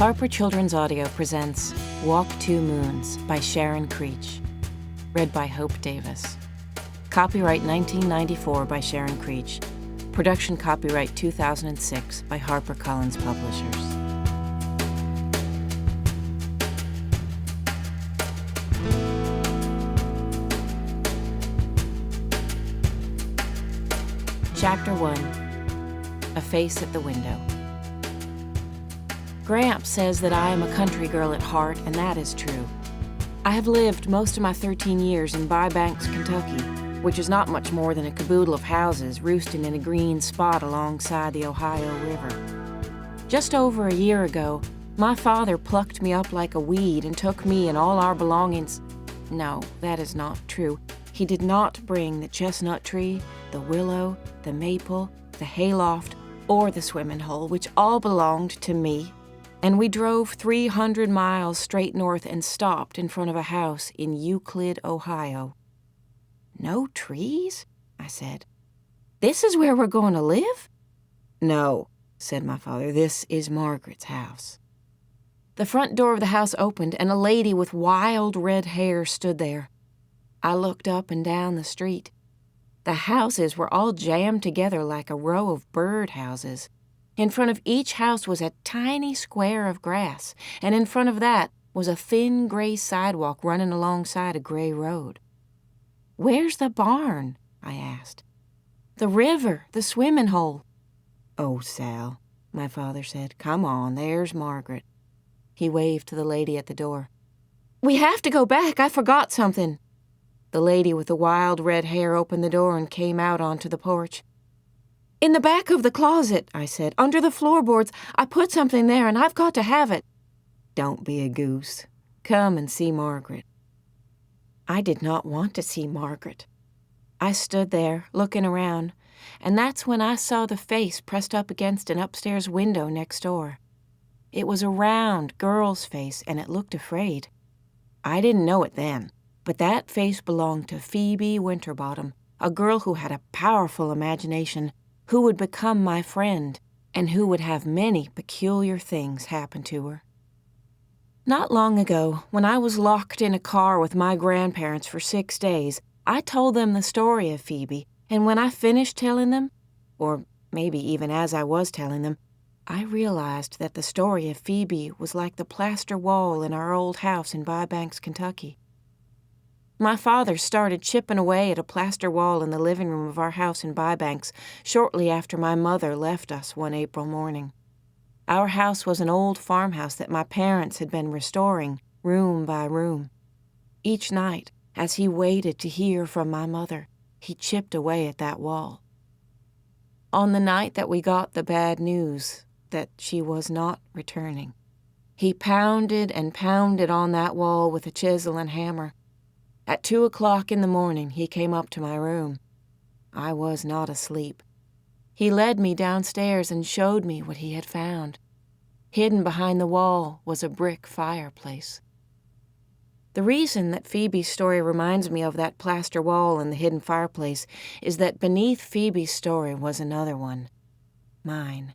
Harper Children's Audio presents Walk Two Moons by Sharon Creech, read by Hope Davis. Copyright 1994 by Sharon Creech. Production copyright 2006 by HarperCollins Publishers. Chapter 1. A Face at the Window. Gramps says that I am a country girl at heart, and that is true. I have lived most of my 13 years in Bybanks, Kentucky, which is not much more than a caboodle of houses roosting in a green spot alongside the Ohio River. Just over a year ago, my father plucked me up like a weed and took me and all our belongings. No, that is not true. He did not bring the chestnut tree, the willow, the maple, the hayloft, or the swimming hole, which all belonged to me. And we drove 300 miles straight north and stopped in front of a house in Euclid, Ohio. "No trees?" I said. "This is where we're going to live?" "No," said my father. "This is Margaret's house." The front door of the house opened, and a lady with wild red hair stood there. I looked up and down the street. The houses were all jammed together like a row of bird houses. In front of each house was a tiny square of grass, and in front of that was a thin gray sidewalk running alongside a gray road. "Where's the barn?" I asked. "The river, the swimming hole." "Oh, Sal," my father said. "Come on, there's Margaret." He waved to the lady at the door. "We have to go back. I forgot something." The lady with the wild red hair opened the door and came out onto the porch. "In the back of the closet," I said, "under the floorboards. I put something there, and I've got to have it." "Don't be a goose. Come and see Margaret." I did not want to see Margaret. I stood there, looking around, and that's when I saw the face pressed up against an upstairs window next door. It was a round girl's face, and it looked afraid. I didn't know it then, but that face belonged to Phoebe Winterbottom, a girl who had a powerful imagination, who would become my friend, and who would have many peculiar things happen to her. Not long ago, when I was locked in a car with my grandparents for 6 days, I told them the story of Phoebe, and when I finished telling them, or maybe even as I was telling them, I realized that the story of Phoebe was like the plaster wall in our old house in Bybanks, Kentucky. My father started chipping away at a plaster wall in the living room of our house in Bybanks shortly after my mother left us one April morning. Our house was an old farmhouse that my parents had been restoring, room by room. Each night, as he waited to hear from my mother, he chipped away at that wall. On the night that we got the bad news that she was not returning, he pounded and pounded on that wall with a chisel and hammer. At 2 o'clock in the morning, he came up to my room. I was not asleep. He led me downstairs and showed me what he had found. Hidden behind the wall was a brick fireplace. The reason that Phoebe's story reminds me of that plaster wall and the hidden fireplace is that beneath Phoebe's story was another one, mine.